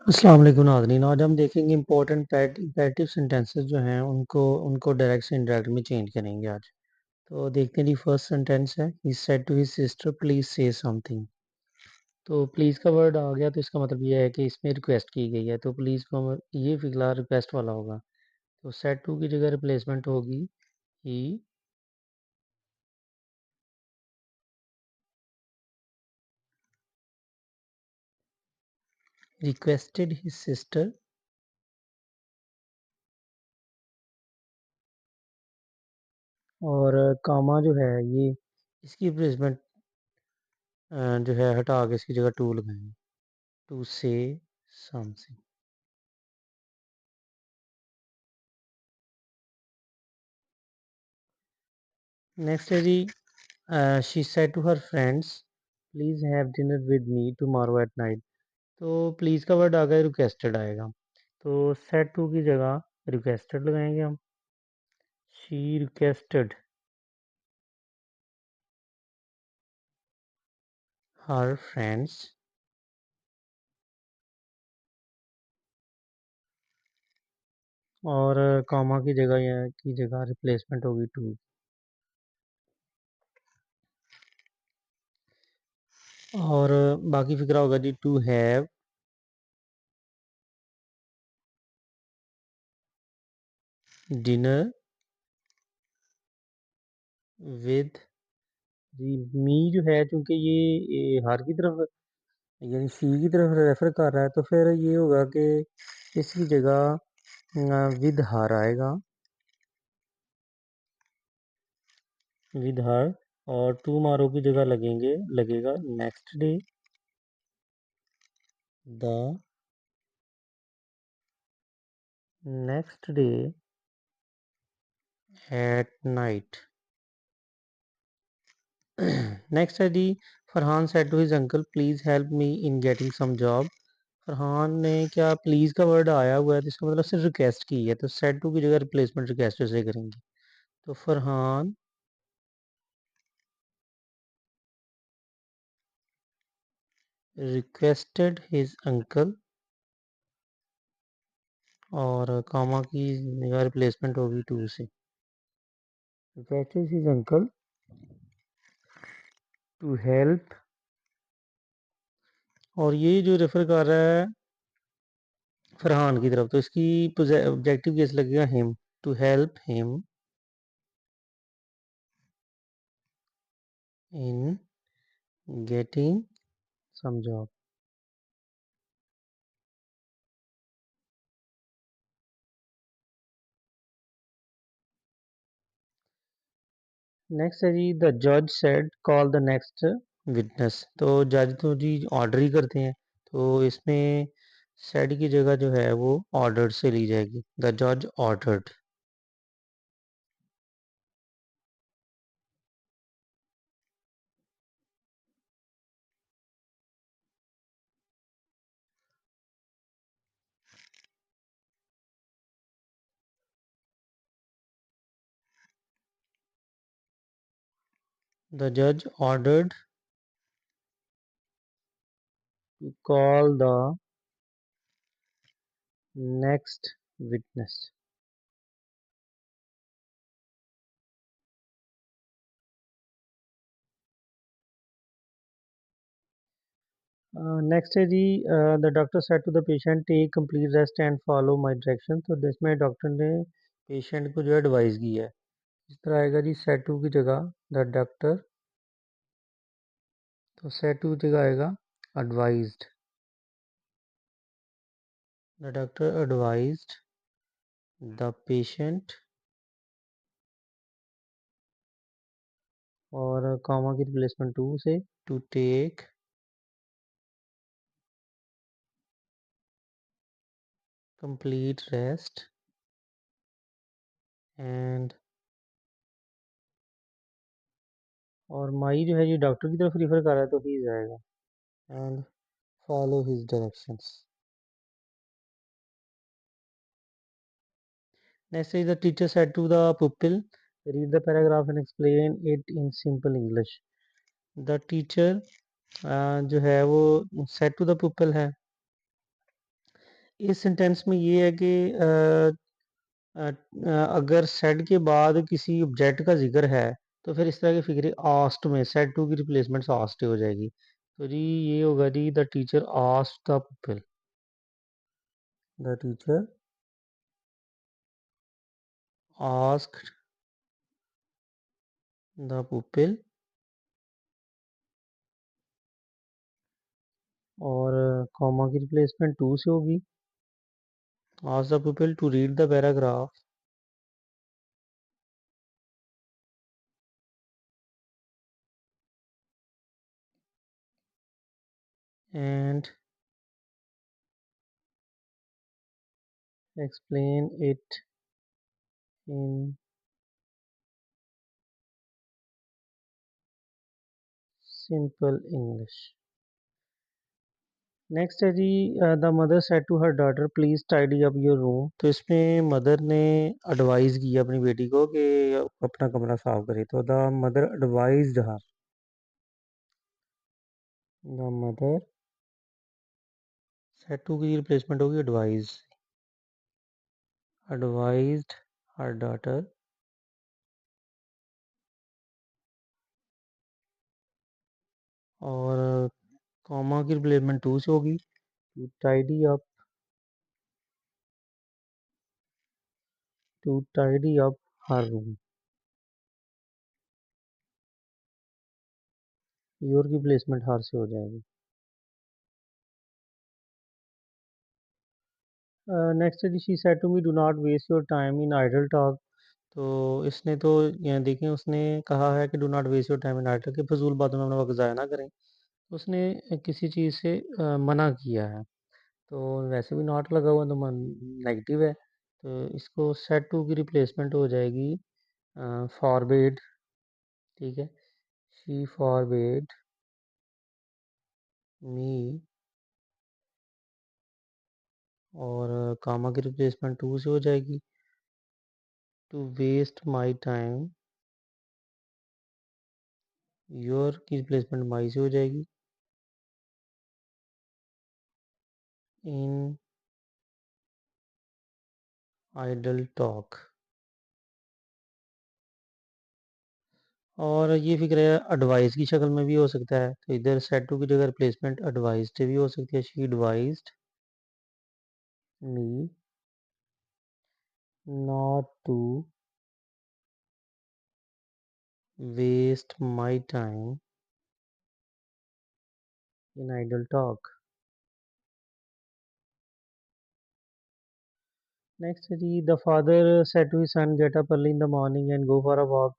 अस्सलाम वालेकुम नाज़रीन। आज हम देखेंगे इम्पोर्टेंट इम्पेरेटिव सेंटेंसेस जो हैं उनको डायरेक्ट से इनडायरेक्ट में चेंज करेंगे आज। तो देखते हैं जी। फर्स्ट सेंटेंस है, he said to his sister please say something. तो प्लीज़ का वर्ड आ गया तो इसका मतलब ये है कि इसमें रिक्वेस्ट की गई है, तो प्लीज़ को ये फिलहाल रिक्वेस्ट वाला होगा। तो सेड टू की जगह रिप्लेसमेंट होगी ही रिक्वेस्टेड हिज सिस्टर और कामा जो है ये इसकी रिप्लेसमेंट जो है हटा के इसकी जगह टू लगाएंगे, टू से समथिंग। नेक्स्ट है जी, she said to her friends please have dinner with me tomorrow at night. तो प्लीज का वर्ड आ गया, रिक्वेस्टेड आएगा, तो सेड टू की जगह रिक्वेस्टेड लगाएंगे हम। शी रिक्वेस्टेड हर फ्रेंड्स और कॉमा की जगह या की जगह रिप्लेसमेंट होगी टू। और बाकी फिक्रा होगा जी, to have dinner with me जो है, क्योंकि ये हर की तरफ यानी सी की तरफ रेफर कर रहा है, तो फिर ये होगा कि इसकी जगह विद हर आएगा, विद हर। और टू मारो की जगह लगेगा next day, the next day at night. Next है जी, Farhan said to his uncle please help me in getting some job. Farhan ने क्या प्लीज का वर्ड आया हुआ है, तो इसका मतलब सिर्फ रिक्वेस्ट की है, तो सेड टू की जगह रिप्लेसमेंट रिक्वेस्ट से करेंगे। तो फरहान रिक्वेस्टेड हिज अंकल और कामा की जगह रिप्लेसमेंट होगी टू से। Requested his uncle to help, और ये जो रेफर कर रहा है फरहान की तरफ, तो इसकी ऑब्जेक्टिव केस लगेगा him, to help him in getting some job. Next है जी, द जज said call the next witness. तो जज तो जी ऑर्डर ही करते हैं, तो इसमें सेड की जगह जो है वो ऑर्डर से ली जाएगी, द जज ऑर्डर्ड। द जज ordered to call the next witness. Next है जी, the doctor said to the patient take complete rest and follow my direction. तो जिसमें डॉक्टर ने पेशेंट को जो एडवाइस की है, इस तरह आएगा जी, सेड टू की जगह द डॉक्टर, तो सेड टू की जगह आएगा advised, the doctor advised the patient, और कॉमा की रिप्लेसमेंट टू से, to take complete rest and, और माई जो है ये डॉक्टर की तरफ रिफर कर रहा है, तो ही जाएगा and follow his directions. Next is the teacher said to the pupil, read the paragraph and explain it in simple English. The teacher जो है वो said to the pupil है, इस सेंटेंस में ये है कि अगर सेड के बाद किसी ऑब्जेक्ट का जिक्र है तो फिर इस तरह की फिक्र आस्ट में सेड टू की रिप्लेसमेंट आस्ट हो जाएगी। तो जी ये होगा जी the teacher asked the people. The teacher asked the people. और कॉमा की रिप्लेसमेंट टू से होगी। Ask the people to read the paragraph and explain it in simple English। Next है जी the mother said to her daughter please tidy up your room. तो इसमें mother ने advice की अपनी बेटी को कि अपना कमरा साफ करे। तो the mother advised her. The mother said to की रिप्लेसमेंट होगी एडवाइज। Advised her daughter. और कॉमा की रिप्लेसमेंट टू से होगी to tidy up. To tidy up her room. Your की प्लेसमेंट हर से हो जाएगी। नेक्स्ट है she said to me do not waste your time in idle talk. तो इसने तो यहाँ देखें उसने कहा है कि do not waste your time in idol कि फजूल बातों में अपना वक्त ज़ाया ना करें। तो उसने किसी चीज़ से मना किया है। तो वैसे भी नॉट लगा हुआ तो नेगेटिव है। तो इसको सेड टू की रिप्लेसमेंट हो जाएगी फॉरबेड। ठीक है। She forbade me. और कामा की रिप्लेसमेंट टू से हो जाएगी to waste my time. Your की रिप्लेसमेंट माई से हो जाएगी इन आइडल टॉक। और ये फिक्र है एडवाइस की शक्ल में भी हो सकता है। तो इधर सेड टू की जगह रिप्लेसमेंट एडवाइज्ड भी हो सकती है। She advised me not to waste my time in idle talk. Next है जी the father said to his son get up early in the morning and go for a walk.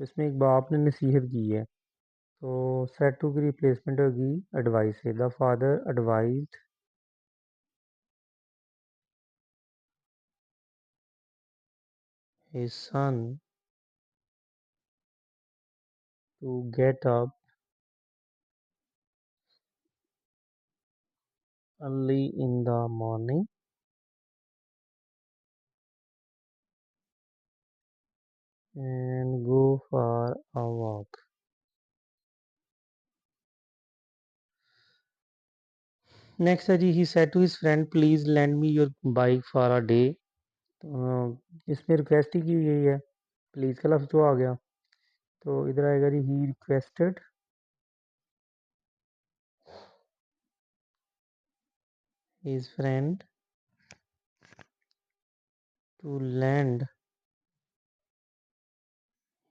तो इसमें एक बाप ने नसीहत की है। तो सेड टू की रिप्लेसमेंट होगी एडवाइस से। The father advised his son to get up early in the morning and go for a walk। Next है जी he said to his friend please lend me your bike for a day. तो इसमें request ही की गई है। Please का लफ्ज तो आ गया। तो इधर आएगा जी he requested his friend to lend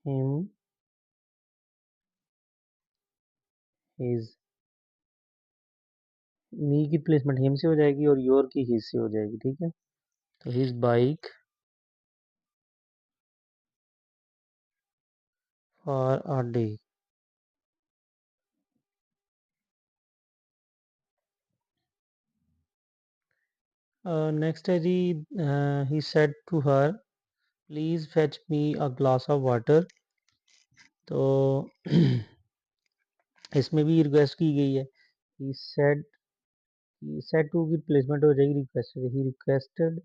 him his. Me की प्लेसमेंट हिम से हो जाएगी और योर की हिज से हो जाएगी। ठीक है। तो his bike for a day. Next है जी he said to her please fetch me a glass of water. तो इसमें भी रिक्वेस्ट की गई है। ही सेड टू की रिप्लेसमेंट हो जाएगी requested.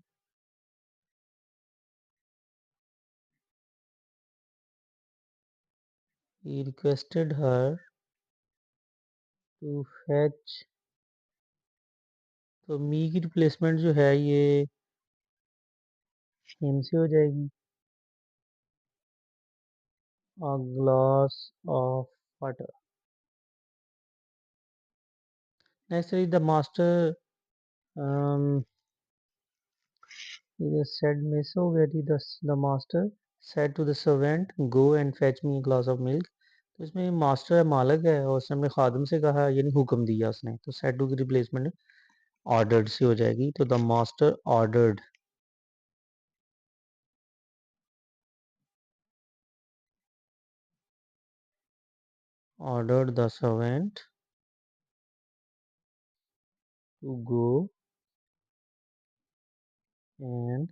He requested her to fetch तो मी की रिप्लेसमेंट जो है ये हिम से हो जाएगी। A glass of water. Next है द मास्टर, ये सेड मिस हो गया थी। The master said to the servant go and fetch me glass of milk. तो इसमें मास्टर है, मालिक है, और उसने अपने खादम से कहा, यानी हुक्म दिया उसने, तो सेड टू की रिप्लेसमेंट ऑर्डर्ड से हो जाएगी। तो the master ordered the servant to go and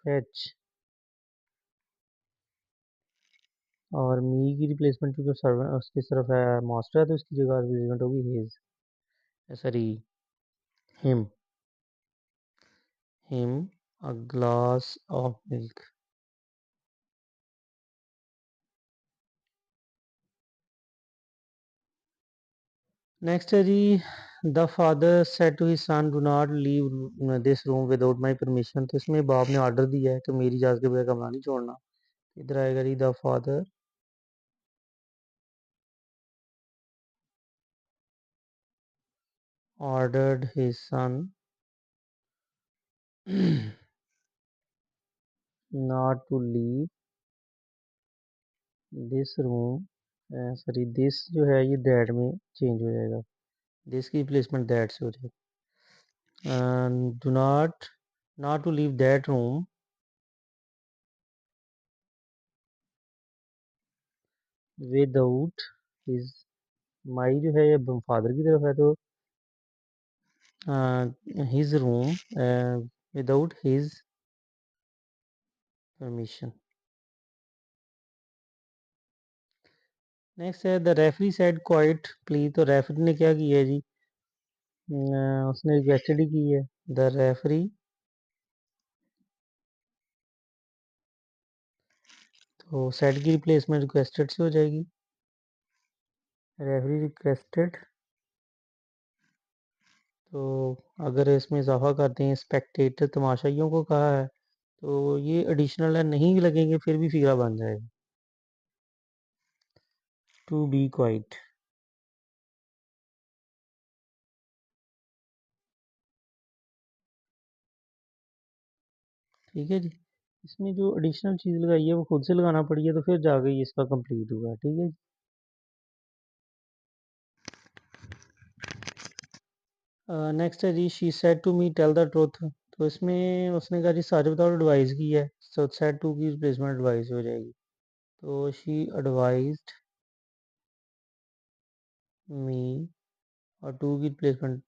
fetch. और मी की रिप्लेसमेंट क्योंकि सर्वेंट उसकी तरफ है, मास्टर है, तो उसकी जगह रिप्लेसमेंट होगी his, sorry him. Him a glass of milk. Next है जी, the father said to his son do not leave this room without my permission. तो इसमें बाप ने ऑर्डर दिया है कि मेरी इजाज़त के बगैर कमरा नहीं छोड़ना। इधर आएगा जी, the father ordered his son not to leave this room, sorry this जो है ये दैट में चेंज हो जाएगा, दिस की रिप्लेसमेंट दैट से हो जाएगी। Do not to leave that room without his. My जो है ये फादर की तरफ है, तो his room without his permission. Next है the referee said quiet please. तो रेफरी ने क्या किया है जी, उसने रिक्वेस्टेड ही की है। द रेफरी, तो सेड की रिप्लेसमेंट रिक्वेस्टेड से हो जाएगी। Referee requested. तो अगर इसमें इजाफा करते हैं स्पेक्टेटर तमाशाइयों को कहा है, तो ये एडिशनल है, नहीं लगेंगे फिर भी फिक्रा बन जाएगा। To be quiet. ठीक है जी। इसमें जो एडिशनल चीज़ लगाई है वो खुद से लगाना पड़ी है, तो फिर जाके ये इसका कंप्लीट हुआ। ठीक है जी। नेक्स्ट है जी, she said to me tell the truth. तो इसमें उसने कहा जी सच बताओ, एडवाइस की है, सो सेड टू की रिप्लेसमेंट एडवाइस हो जाएगी। तो शी एडवाइज्ड मी, और टू की रिप्लेसमेंट,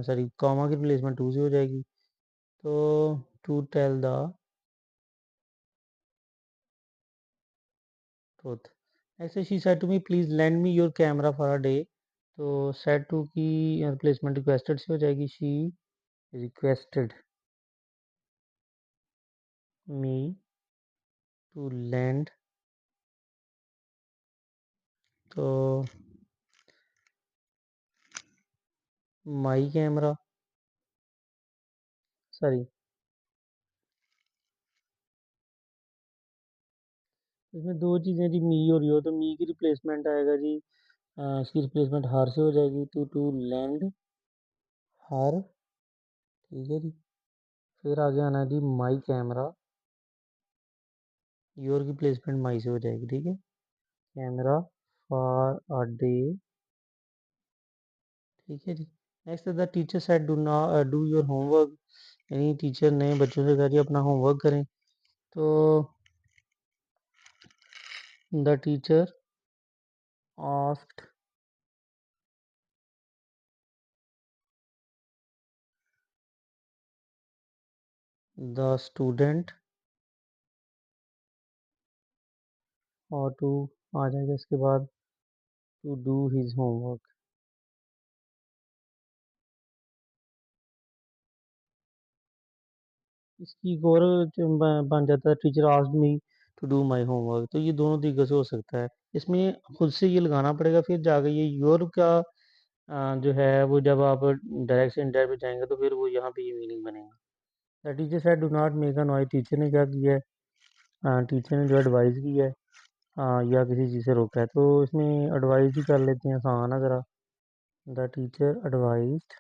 सॉरी कॉमा की रिप्लेसमेंट टू से हो जाएगी। तो to tell the truth. Next है she said to me please lend me your camera for a day. तो सेड टू की रिप्लेसमेंट रिक्वेस्टेड से हो जाएगी। She requested me to lend, तो माई कैमरा, सॉरी इसमें दो चीज़ें जी, मी और यो, तो मी की रिप्लेसमेंट आएगा जी, इसकी रिप्लेसमेंट हार से हो जाएगी। टू लैंड हार। ठीक है जी। फिर आगे आना है जी माई कैमरा, योर की प्लेसमेंट माई से हो जाएगी। ठीक है, कैमरा फॉर अ डे। ठीक है जी। Next the teacher said do not do your homework. यानी टीचर ने बच्चों से कहा जी अपना होमवर्क करें। तो the teacher asked the student, और टू आ जाएगा इसके बाद, टू डू हिज होमवर्क। इसकी एक और बन जाता है, teacher asked me to do my homework. तो ये दोनों तरीके से हो सकता है। इसमें खुद से ये लगाना पड़ेगा, फिर जाके ये योर का जो है वो जब आप डायरेक्ट से इनडायरेक्ट पे जाएंगे तो फिर वो यहाँ पे ये मीनिंग बनेगा। The teacher said do not make a noise. Teacher ने क्या किया है, टीचर ने जो एडवाइस की है या किसी चीज़ से रोका है, तो इसमें एडवाइस ही कर लेते हैं, आसान है ज़रा। The teacher advised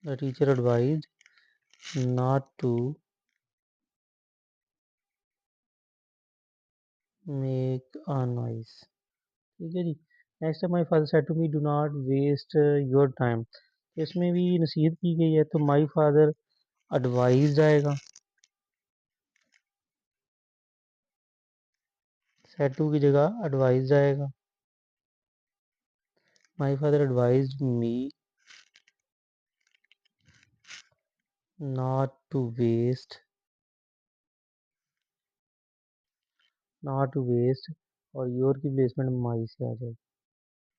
the teacher advised not to make a noise. ठीक है जी। नेक्स्ट है my father said to me do not waste your time. तो इसमें भी नसीहत की गई है, तो माई फादर एडवाइज आएगा, सेड टू की जगह एडवाइज आएगा। My father advise me not to waste और योर की प्लेसमेंट माई से आ जाएगी।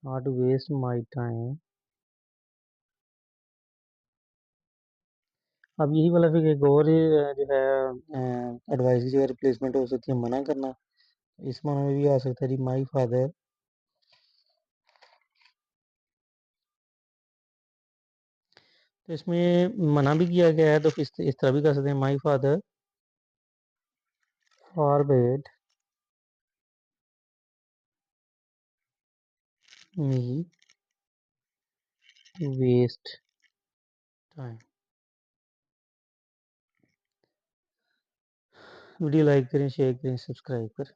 Not to waste my time. अब यही वाला फिर एक और जो है एडवाइस की जगह रिप्लेसमेंट हो सकती है मना करना। इस मामले में भी आ सकता है जी माई फादर, तो इसमें मना भी किया गया है तो इस तरह भी कर सकते हैं my father forbid me to waste time. Video like करें, शेयर करें, सब्सक्राइब करें।